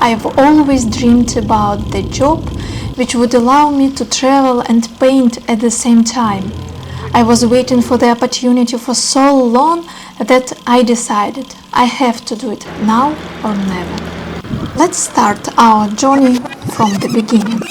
I've always dreamed about the job which would allow me to travel and paint at the same time. I was waiting for the opportunity for so long that I decided I have to do it now or never. Let's start our journey from the beginning.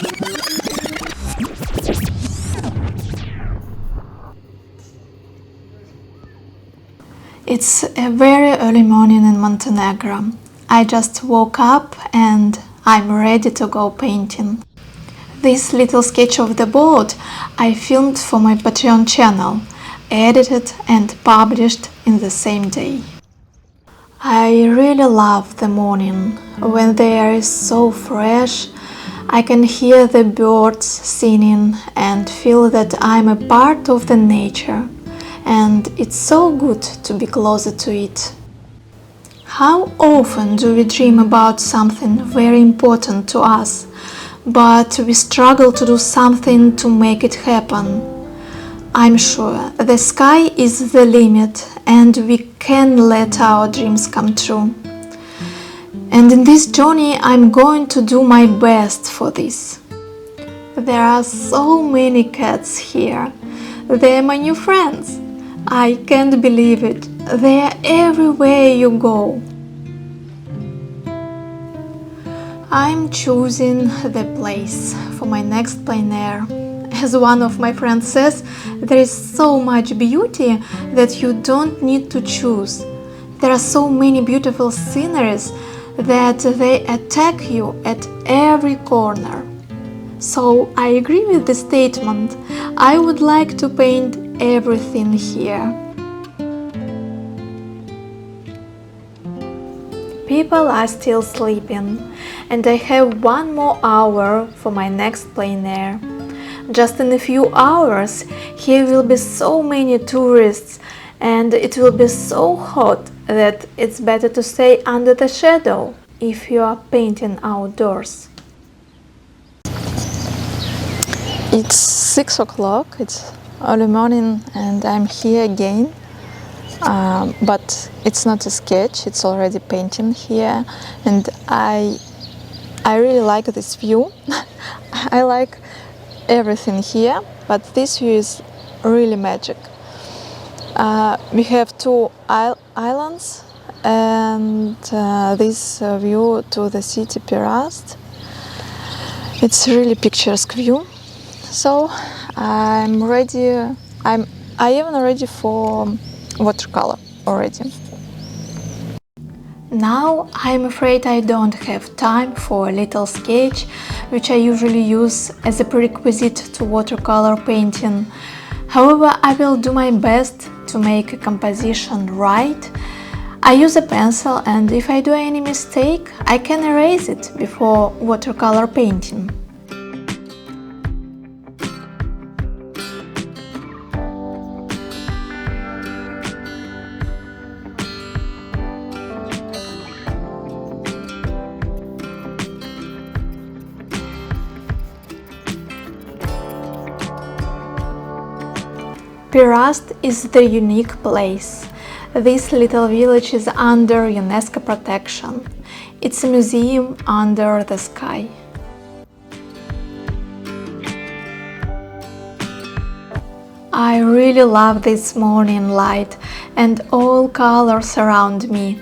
It's a very early morning in Montenegro. I just woke up and I'm ready to go painting. This little sketch of the boat I filmed for my Patreon channel, edited and published in the same day. I really love the morning when the air is so fresh. I can hear the birds singing and feel that I'm a part of the nature, and it's so good to be closer to it. How often do we dream about something very important to us, but we struggle to do something to make it happen? I'm sure the sky is the limit and we can let our dreams come true. And in this journey I'm going to do my best for this. There are so many cats here. They're my new friends. I can't believe it. They're everywhere you go. I'm choosing the place for my next plein air. As one of my friends says, there is so much beauty that you don't need to choose. There are so many beautiful sceneries that they attack you at every corner. So I agree with the statement. I would like to paint everything here. People are still sleeping, and I have one more hour for my next plein air. Just in a few hours here will be so many tourists and it will be so hot that it's better to stay under the shadow if you are painting outdoors. It's 6 o'clock, it's early morning and I'm here again. But it's not a sketch, it's already painting here, and I really like this view. I like everything here, but this view is really magic. We have two islands and this view to the city Perast. It's really picturesque view. So I'm ready. I even ready for watercolor already. Now I'm afraid I don't have time for a little sketch, which I usually use as a prerequisite to watercolor painting. However, I will do my best to make a composition right. I use a pencil, and if I do any mistake, I can erase it before watercolor painting. Perast is the unique place. This little village is under UNESCO protection. It's a museum under the sky. I really love this morning light and all colors around me.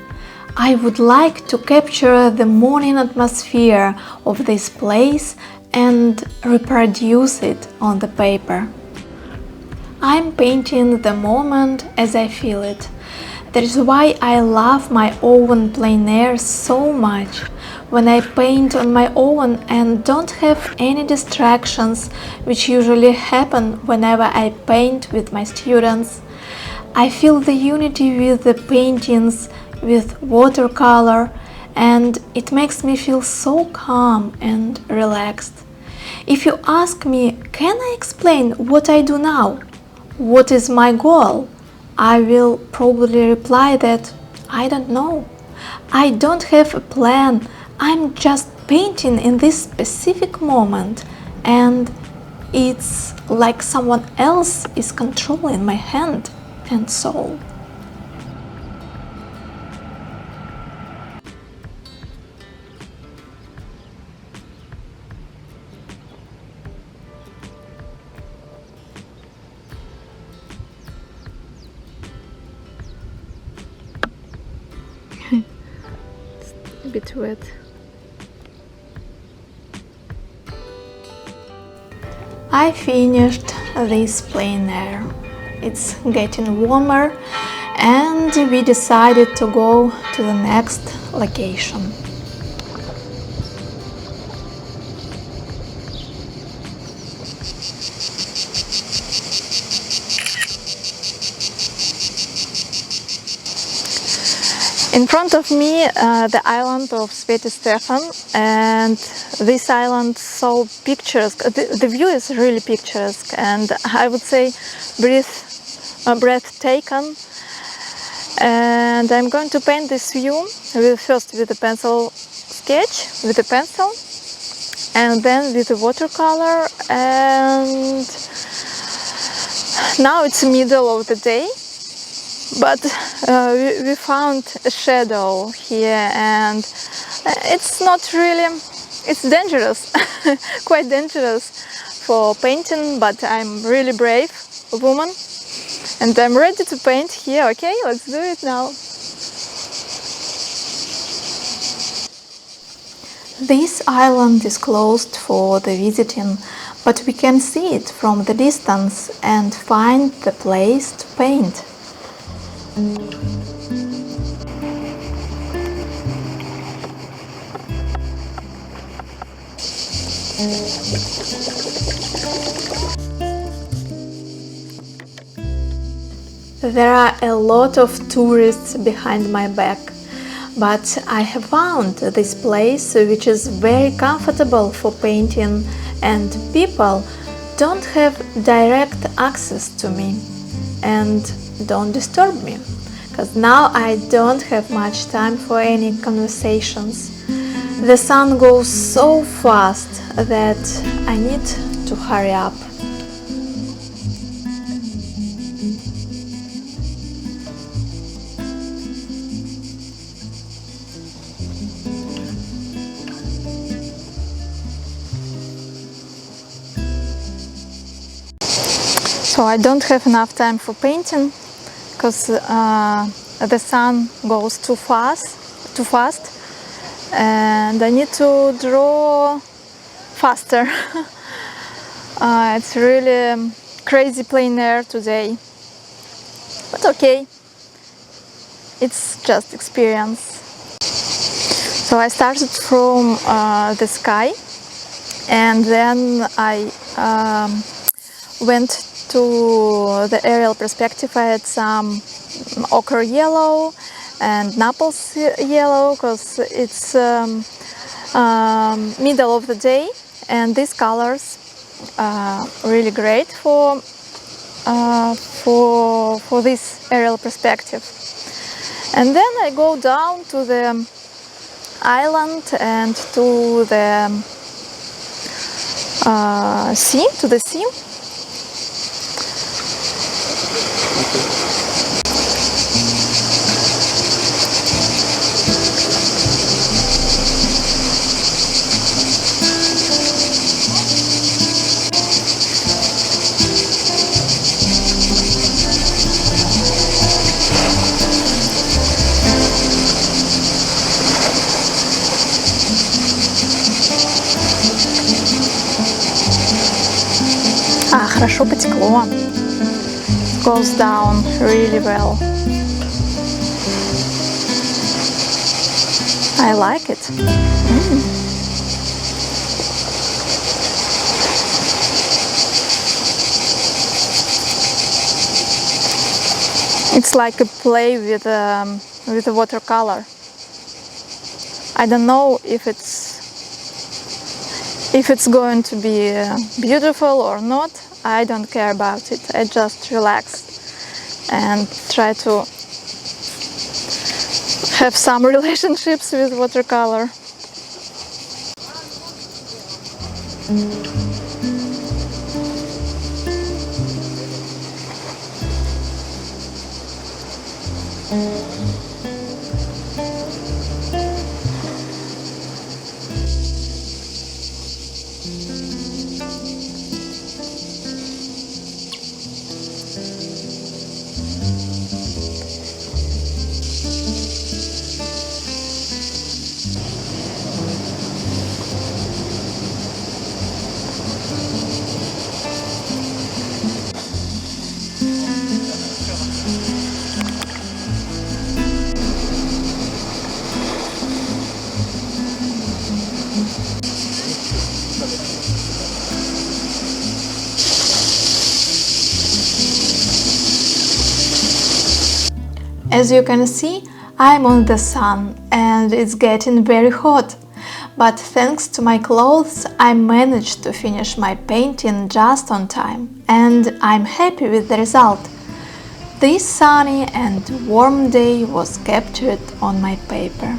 I would like to capture the morning atmosphere of this place and reproduce it on the paper. I'm painting the moment as I feel it. That is why I love my own plein air so much. When I paint on my own and don't have any distractions, which usually happen whenever I paint with my students, I feel the unity with the paintings, with watercolor, and it makes me feel so calm and relaxed. If you ask me, can I explain what I do now? What is my goal? I will probably reply that I don't know. I don't have a plan. I'm just painting in this specific moment, and it's like someone else is controlling my hand and soul. a bit wet. I finished this plein air. It's getting warmer and we decided to go to the next location. In front of me, the island of Sveti Stefan, and this island so picturesque. The view is really picturesque, and I would say breathtaking. And I'm going to paint this view first with a pencil sketch, with a pencil, and then with a watercolor. And now it's the middle of the day. But we found a shadow here, and it's not really, it's dangerous, quite dangerous for painting, but I'm really brave woman and I'm ready to paint here. Okay, let's do it now. This island is closed for the visiting, but we can see it from the distance and find the place to paint. There are a lot of tourists behind my back, but I have found this place which is very comfortable for painting, and people don't have direct access to me and don't disturb me, because now I don't have much time for any conversations. The sun goes so fast that I need to hurry up. So I don't have enough time for painting because the sun goes too fast, and I need to draw faster. It's really crazy plein air today, but okay, it's just experience. So I started from the sky, and then I went to the aerial perspective. I had some ochre yellow and Naples yellow because it's middle of the day, and these colors are really great for this aerial perspective. And then I go down to the island and to the sea. Хорошо потекло. Goes down really well. I like it. It's like a play with a watercolor. I don't know if it's going to be beautiful or not. I don't care about it. I just relax and try to have some relationships with watercolor. As you can see, I'm on the sun and it's getting very hot. But thanks to my clothes, I managed to finish my painting just on time, and I'm happy with the result. This sunny and warm day was captured on my paper.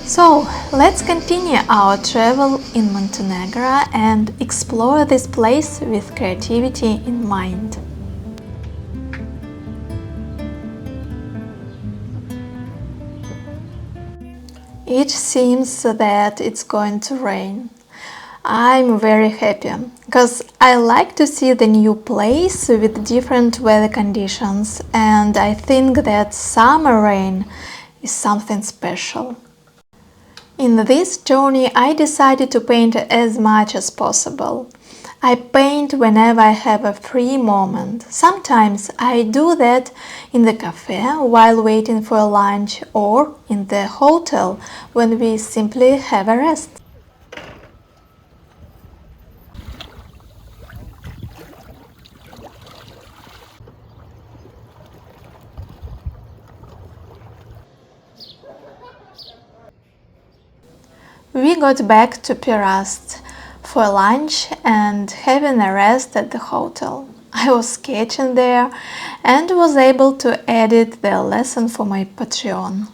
So, let's continue our travel in Montenegro and explore this place with creativity in mind. It seems that it's going to rain. I'm very happy because I like to see the new place with different weather conditions, and I think that summer rain is something special. In this journey I decided to paint as much as possible. I paint whenever I have a free moment. Sometimes I do that in the cafe while waiting for lunch or in the hotel when we simply have a rest. We got back to Perast for lunch and having a rest at the hotel. I was sketching there and was able to edit the lesson for my Patreon.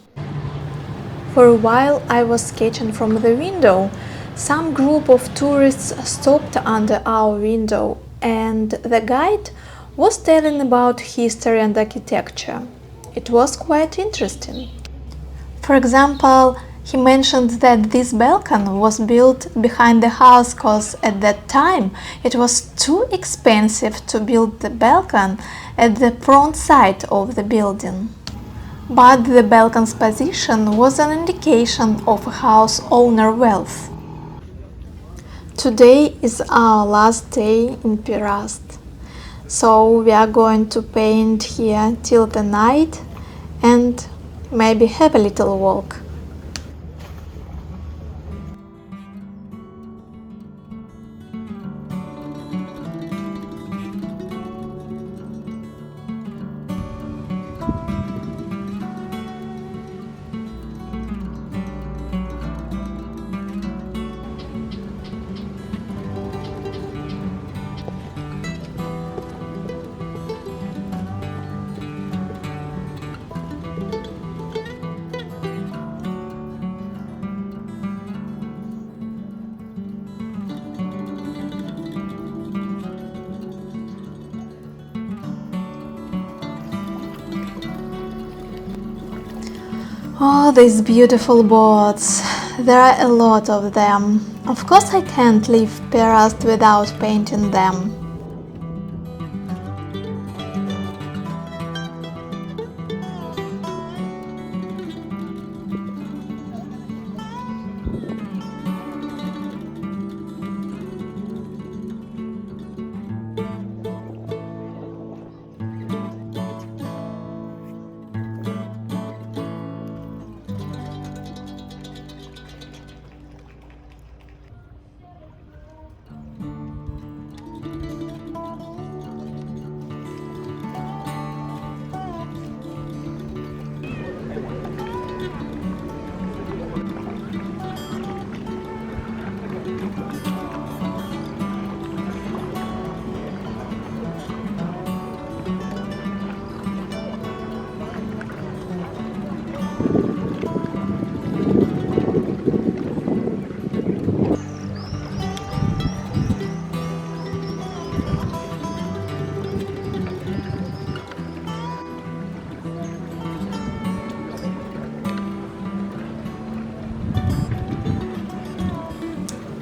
For a while I was sketching from the window. Some group of tourists stopped under our window and the guide was telling about history and architecture. It was quite interesting. For example, he mentioned that this balcony was built behind the house because at that time it was too expensive to build the balcony at the front side of the building. But the balcony's position was an indication of a house owner's wealth. Today is our last day in Perast, so we are going to paint here till the night and maybe have a little walk. Oh, these beautiful boats! There are a lot of them. Of course I can't leave Perast without painting them.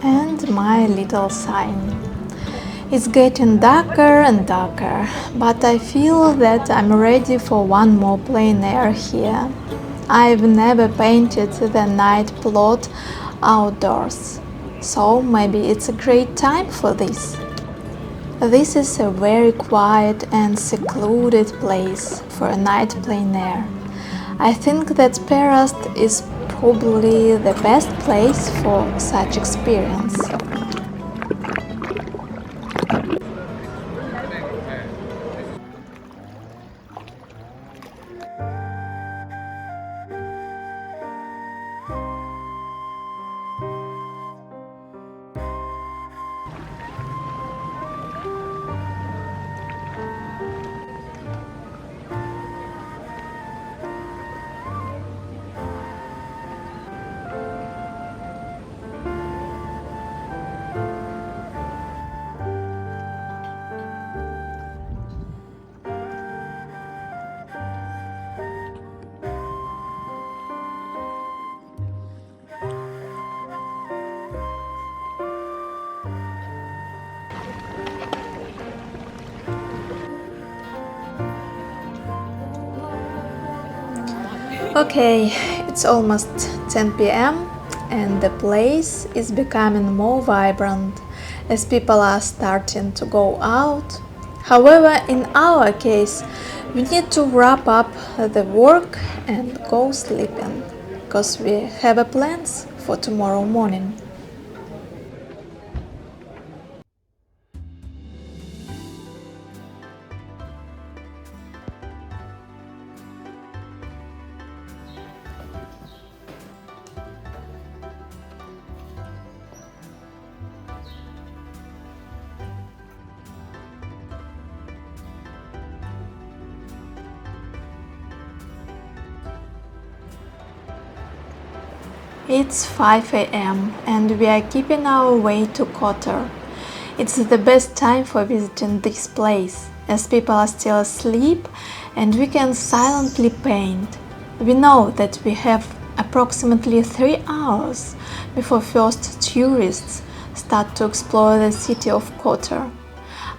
And my little sign. It's getting darker and darker, but I feel that I'm ready for one more plein air here. I've never painted the night plot outdoors, so maybe it's a great time for this. This is a very quiet and secluded place for a night plein air. I think that Perast is probably the best place for such experience. Okay, it's almost 10 p.m. and the place is becoming more vibrant as people are starting to go out. However, in our case, we need to wrap up the work and go sleeping because we have plans for tomorrow morning. It's 5 a.m. and we are keeping our way to Kotor. It's the best time for visiting this place, as people are still asleep and we can silently paint. We know that we have approximately 3 hours before first tourists start to explore the city of Kotor.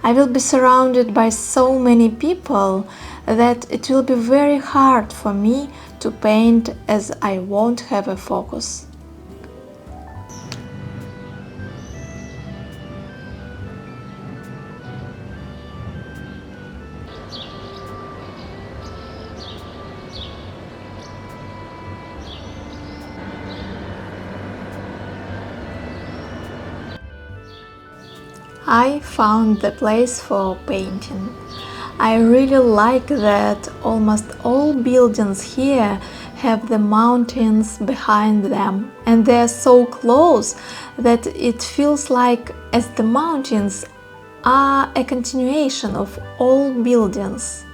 I will be surrounded by so many people that it will be very hard for me to paint as I won't have a focus. I found the place for painting. I really like that almost all buildings here have the mountains behind them, and they are so close that it feels like as the mountains are a continuation of all buildings.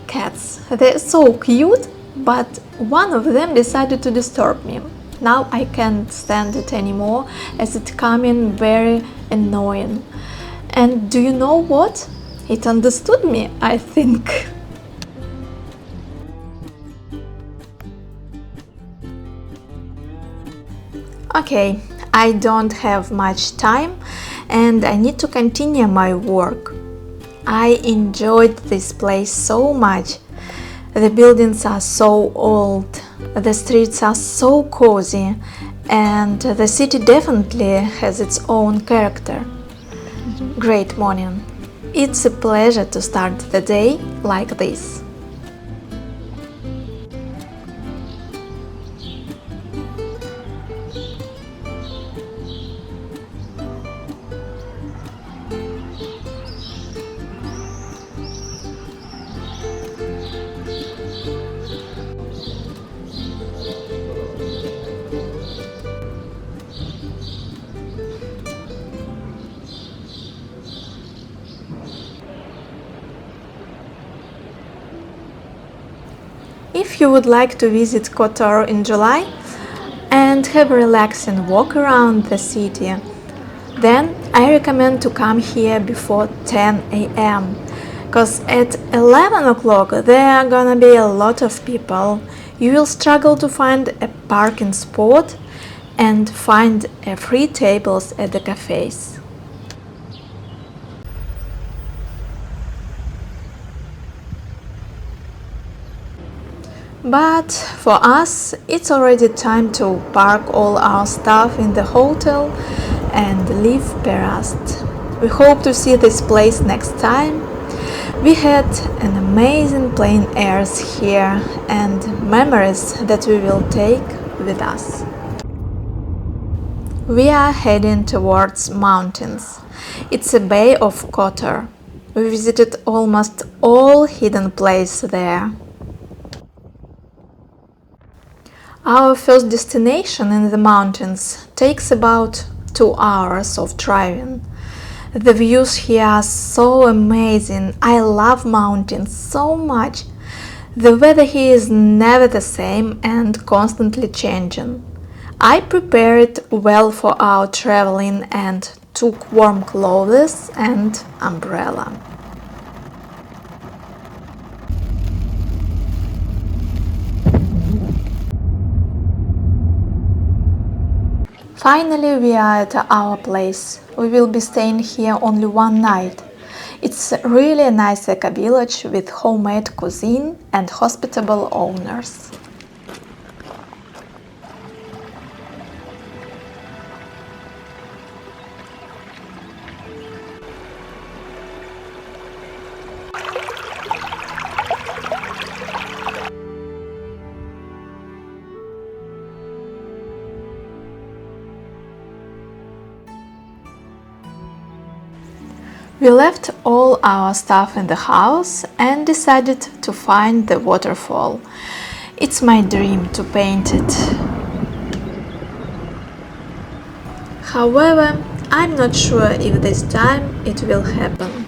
Cats. They're so cute, but one of them decided to disturb me. Now I can't stand it anymore as it's becoming very annoying. And do you know what? It understood me, I think. Okay, I don't have much time and I need to continue my work. I enjoyed this place so much. The buildings are so old, the streets are so cozy, and the city definitely has its own character. Great morning. It's a pleasure to start the day like this. If you would like to visit Kotor in July and have a relaxing walk around the city, then I recommend to come here before 10 a.m. because at 11 o'clock there are gonna be a lot of people. You will struggle to find a parking spot and find free tables at the cafes. But for us, it's already time to park all our stuff in the hotel and leave Perast. We hope to see this place next time. We had an amazing plein airs here and memories that we will take with us. We are heading towards mountains. It's a bay of Kotor. We visited almost all hidden places there. Our first destination in the mountains takes about 2 hours of driving. The views here are so amazing. I love mountains so much. The weather here is never the same and constantly changing. I prepared well for our traveling and took warm clothes and umbrella. Finally, we are at our place. We will be staying here only one night. It's really a nice eco village with homemade cuisine and hospitable owners. We left all our stuff in the house and decided to find the waterfall. It's my dream to paint it. However, I'm not sure if this time it will happen.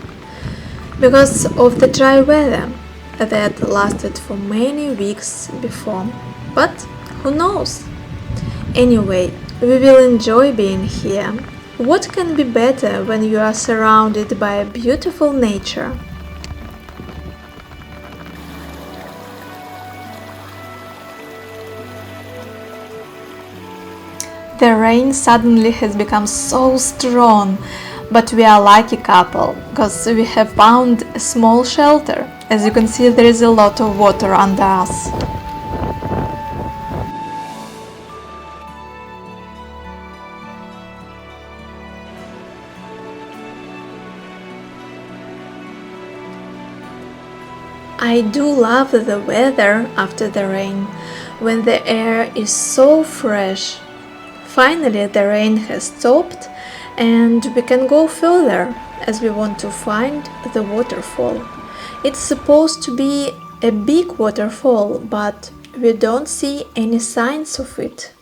Because of the dry weather that lasted for many weeks before. But who knows? Anyway, we will enjoy being here. What can be better when you are surrounded by a beautiful nature? The rain suddenly has become so strong, but we are a lucky couple, because we have found a small shelter. As you can see, there is a lot of water under us. I do love the weather after the rain, when the air is so fresh. Finally, the rain has stopped and we can go further as we want to find the waterfall. It's supposed to be a big waterfall, but we don't see any signs of it.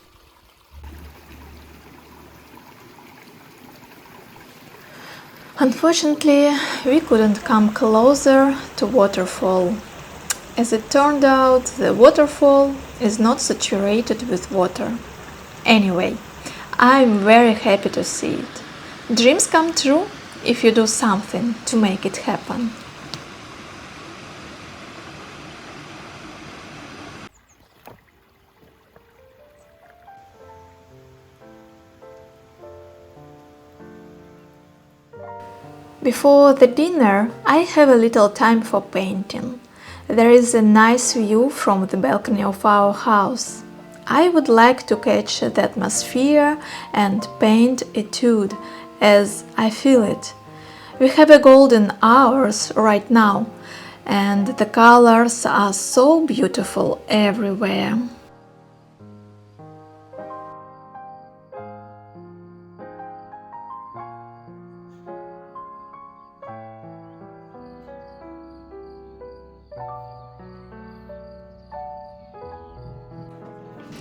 Unfortunately, we couldn't come closer to waterfall. As it turned out, the waterfall is not saturated with water. Anyway, I'm very happy to see it. Dreams come true if you do something to make it happen. Before the dinner, I have a little time for painting. There is a nice view from the balcony of our house. I would like to catch the atmosphere and paint etude as I feel it. We have a golden hours right now, and the colors are so beautiful everywhere.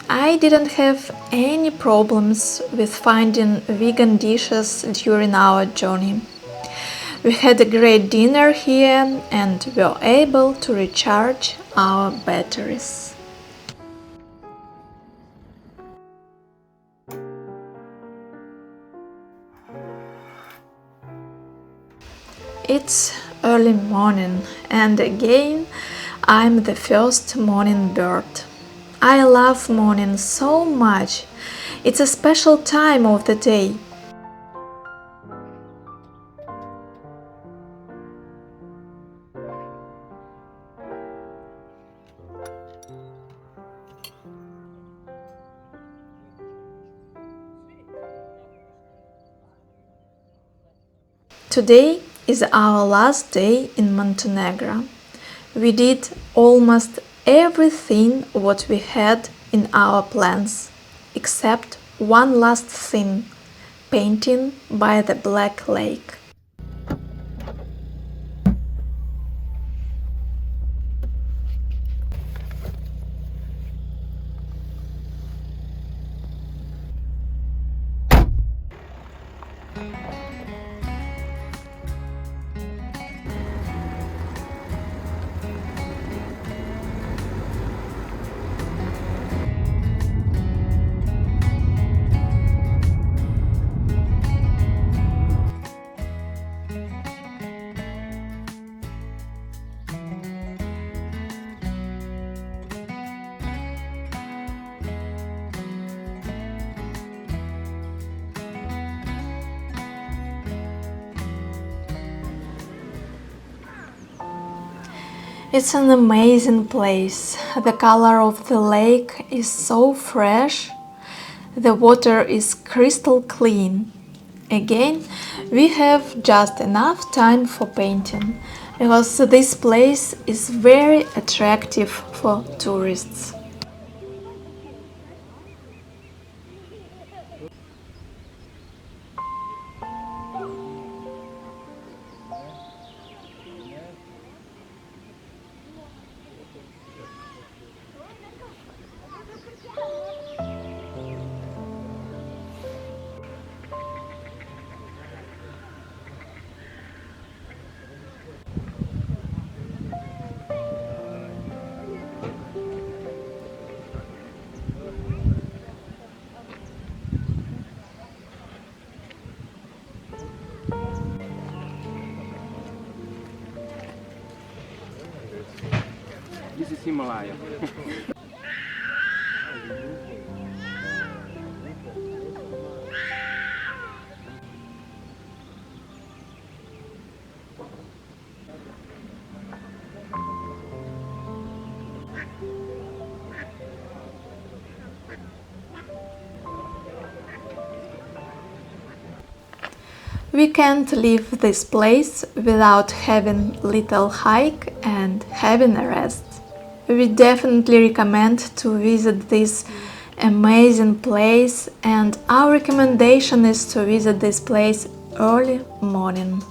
I didn't have any problems with finding vegan dishes during our journey. We had a great dinner here and were able to recharge our batteries. It's early morning and again I'm the first morning bird. I love morning so much. It's a special time of the day. Today is our last day in Montenegro. We did almost everything what we had in our plans, except one last thing, painting by the Black Lake. It's an amazing place. The color of the lake is so fresh. The water is crystal clean. Again, we have just enough time for painting, because this place is very attractive for tourists. This is Himalaya. We can't leave this place without having a little hike and having a rest. We definitely recommend to visit this amazing place, and our recommendation is to visit this place early morning.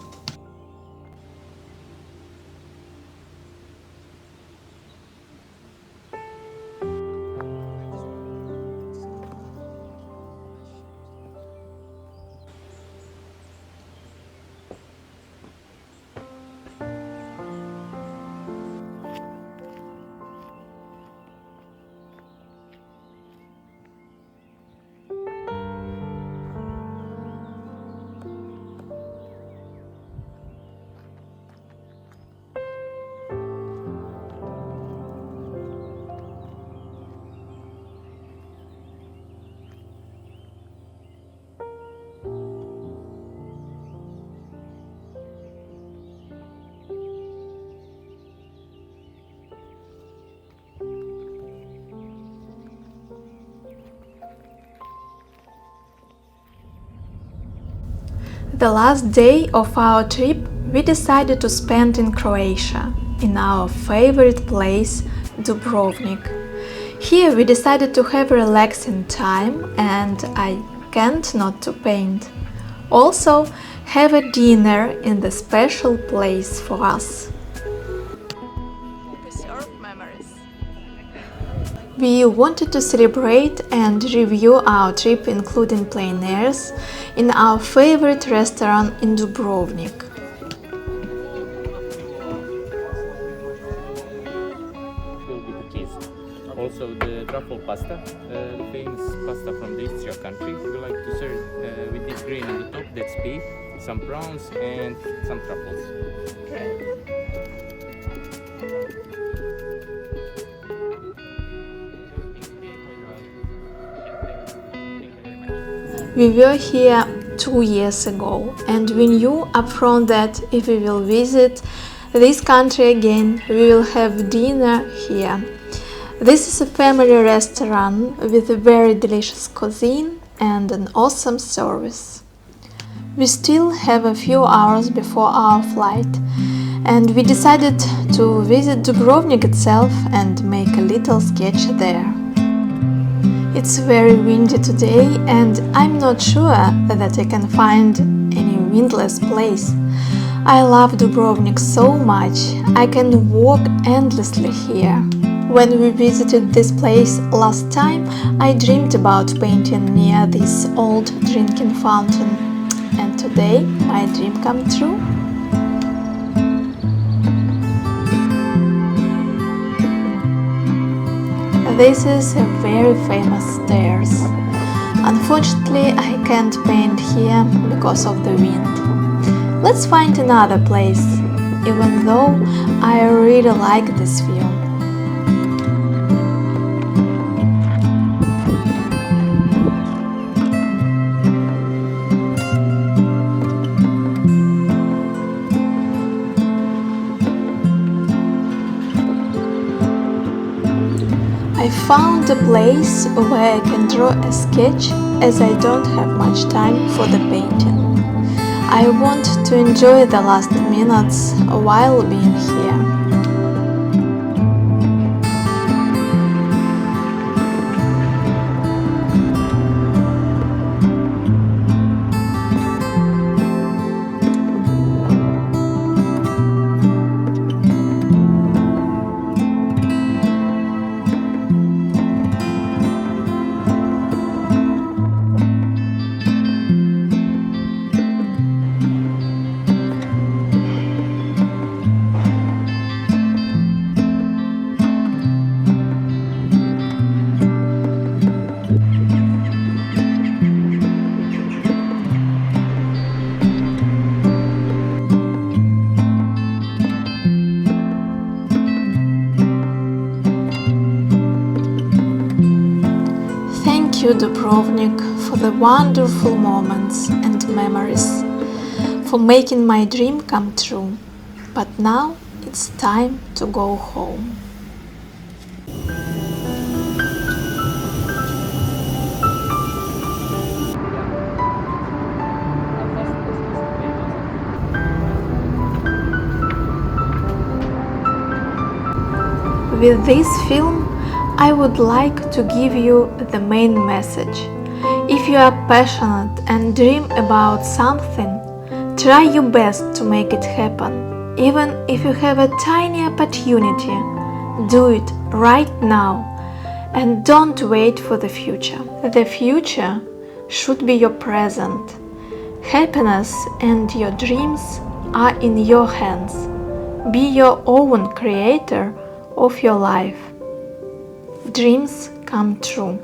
The last day of our trip we decided to spend in Croatia, in our favorite place, Dubrovnik. Here we decided to have a relaxing time, and I can't not to paint. Also have a dinner in the special place for us. Preserve memories. We wanted to celebrate and review our trip, including plein airs, in our favorite restaurant in Dubrovnik. Will be the cheese. Also the truffle pasta, the famous pasta from the Istria country. We like to serve with this green on the top, that's beef, some prawns and some truffles. We were here 2 years ago, and we knew upfront that if we will visit this country again, we will have dinner here. This is a family restaurant with a very delicious cuisine and an awesome service. We still have a few hours before our flight, and we decided to visit Dubrovnik itself and make a little sketch there. It's very windy today, and I'm not sure that I can find any windless place. I love Dubrovnik so much, I can walk endlessly here. When we visited this place last time, I dreamed about painting near this old drinking fountain, and today my dream came true. This is a very famous stairs. Unfortunately, I can't paint here because of the wind. Let's find another place, even though I really like this view. I found a place where I can draw a sketch, as I don't have much time for the painting. I want to enjoy the last minutes while being here. Thank you, Dubrovnik, for the wonderful moments and memories, for making my dream come true. But now it's time to go home. With this film, I would like to give you the main message. If you are passionate and dream about something, try your best to make it happen. Even if you have a tiny opportunity, do it right now and don't wait for the future. The future should be your present. Happiness and your dreams are in your hands. Be your own creator of your life. Dreams come true.